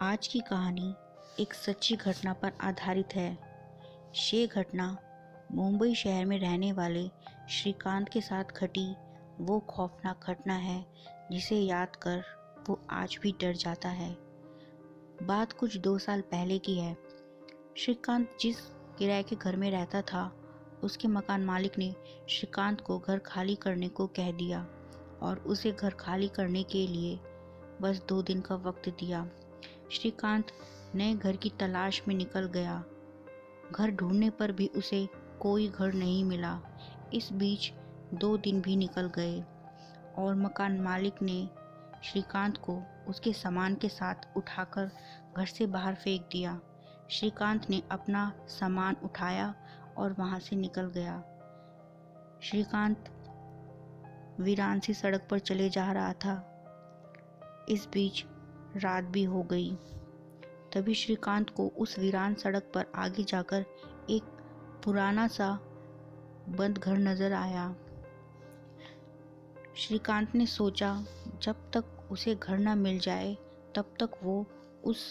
आज की कहानी एक सच्ची घटना पर आधारित है। ये घटना मुंबई शहर में रहने वाले श्रीकांत के साथ घटी वो खौफनाक घटना है जिसे याद कर वो आज भी डर जाता है। बात कुछ 2 साल पहले की है। श्रीकांत जिस किराए के घर में रहता था उसके मकान मालिक ने श्रीकांत को घर खाली करने को कह दिया और उसे घर खाली करने के लिए बस 2 दिन का वक्त दिया। श्रीकांत नए घर की तलाश में निकल गया। घर ढूंढने पर भी उसे कोई घर नहीं मिला। इस बीच 2 दिन भी निकल गए और मकान मालिक ने श्रीकांत को उसके सामान के साथ उठाकर घर से बाहर फेंक दिया। श्रीकांत ने अपना सामान उठाया और वहां से निकल गया। श्रीकांत वीरान सी सड़क पर चले जा रहा था। इस बीच रात भी हो गई। तभी श्रीकांत को उस वीरान सड़क पर आगे जाकर एक पुराना सा बंद घर नजर आया। श्रीकांत ने सोचा जब तक उसे घर न मिल जाए तब तक वो उस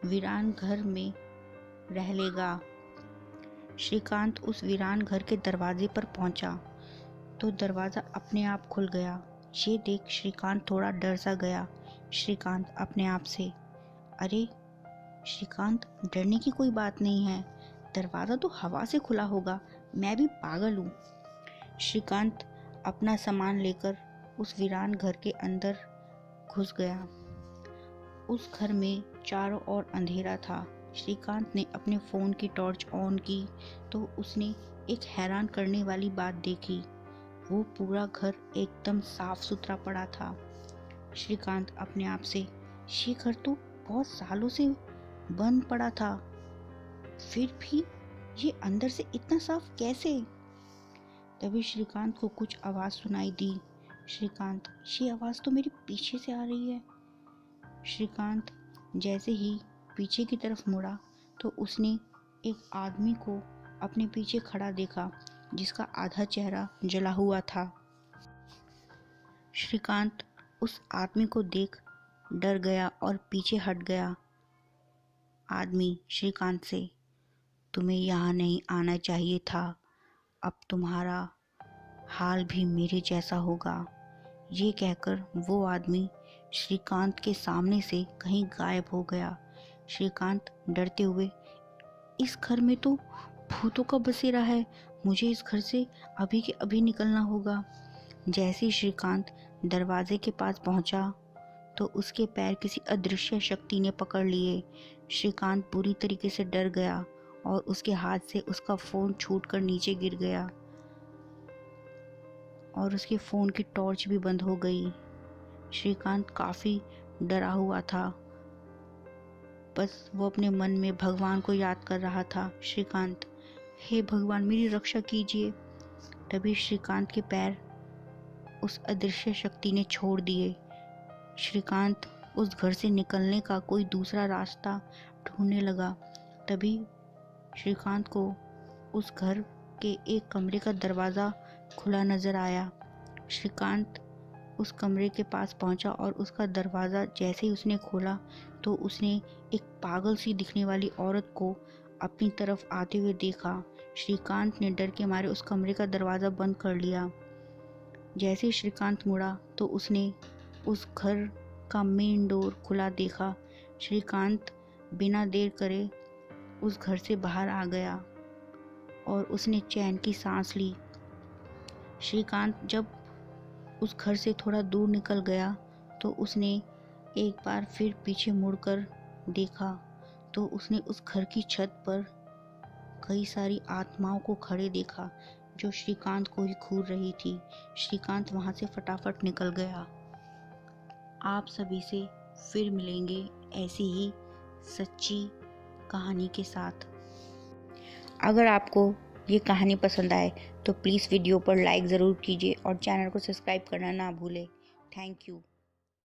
वीरान घर में रह लेगा। श्रीकांत उस वीरान घर के दरवाजे पर पहुंचा तो दरवाज़ा अपने आप खुल गया। ये देख श्रीकांत थोड़ा डर सा गया। श्रीकांत अपने आप से, अरे श्रीकांत, डरने की कोई बात नहीं है, दरवाज़ा तो हवा से खुला होगा, मैं भी पागल हूँ। श्रीकांत अपना सामान लेकर उस वीरान घर के अंदर घुस गया। उस घर में चारों ओर अंधेरा था। श्रीकांत ने अपने फ़ोन की टॉर्च ऑन की तो उसने एक हैरान करने वाली बात देखी। वो पूरा घर एकदम साफ सुथरा पड़ा था। श्रीकांत अपने आप से, ये घर तो बहुत सालों से बंद पड़ा था, फिर भी ये अंदर से इतना साफ कैसे? तभी श्रीकांत को कुछ आवाज़ सुनाई दी। श्रीकांत, ये आवाज़ तो मेरे पीछे से आ रही है। श्रीकांत जैसे ही पीछे की तरफ मुड़ा तो उसने एक आदमी को अपने पीछे खड़ा देखा जिसका आधा चेहरा जला हुआ था। श्रीकांत उस आदमी को देख डर गया और पीछे हट गया। आदमी श्रीकांत से, तुम्हें यहाँ नहीं आना चाहिए था, अब तुम्हारा हाल भी मेरे जैसा होगा। ये कहकर वो आदमी श्रीकांत के सामने से कहीं गायब हो गया। श्रीकांत डरते हुए, इस घर में तो भूतों का बसेरा है, मुझे इस घर से अभी के अभी निकलना होगा। जैसे ही श्रीकांत दरवाजे के पास पहुंचा तो उसके पैर किसी अदृश्य शक्ति ने पकड़ लिए। श्रीकांत बुरी तरीके से डर गया और उसके हाथ से उसका फ़ोन छूटकर नीचे गिर गया और उसके फ़ोन की टॉर्च भी बंद हो गई। श्रीकांत काफ़ी डरा हुआ था। बस वो अपने मन में भगवान को याद कर रहा था। श्रीकांत, हे भगवान, मेरी रक्षा कीजिए। तभी श्रीकांत के पैर उस अदृश्य शक्ति ने छोड़ दिए। श्रीकांत उस घर से निकलने का कोई दूसरा रास्ता ढूंढने लगा। तभी श्रीकांत को उस घर के एक कमरे का दरवाज़ा खुला नज़र आया। श्रीकांत उस कमरे के पास पहुंचा और उसका दरवाज़ा जैसे ही उसने खोला तो उसने एक पागल सी दिखने वाली औरत को अपनी तरफ आते हुए देखा। श्रीकांत ने डर के मारे उस कमरे का दरवाज़ा बंद कर लिया। जैसे ही श्रीकांत मुड़ा तो उसने उस घर का मेन डोर खुला देखा। श्रीकांत बिना देर करे उस घर से बाहर आ गया और उसने चैन की सांस ली। श्रीकांत जब उस घर से थोड़ा दूर निकल गया तो उसने एक बार फिर पीछे मुड़कर देखा तो उसने उस घर की छत पर कई सारी आत्माओं को खड़े देखा जो श्रीकांत को ही घूर रही थी। श्रीकांत वहां से फटाफट निकल गया। आप सभी से फिर मिलेंगे ऐसी ही सच्ची कहानी के साथ। अगर आपको ये कहानी पसंद आए तो प्लीज़ वीडियो पर लाइक ज़रूर कीजिए और चैनल को सब्सक्राइब करना ना भूलें। Thank you.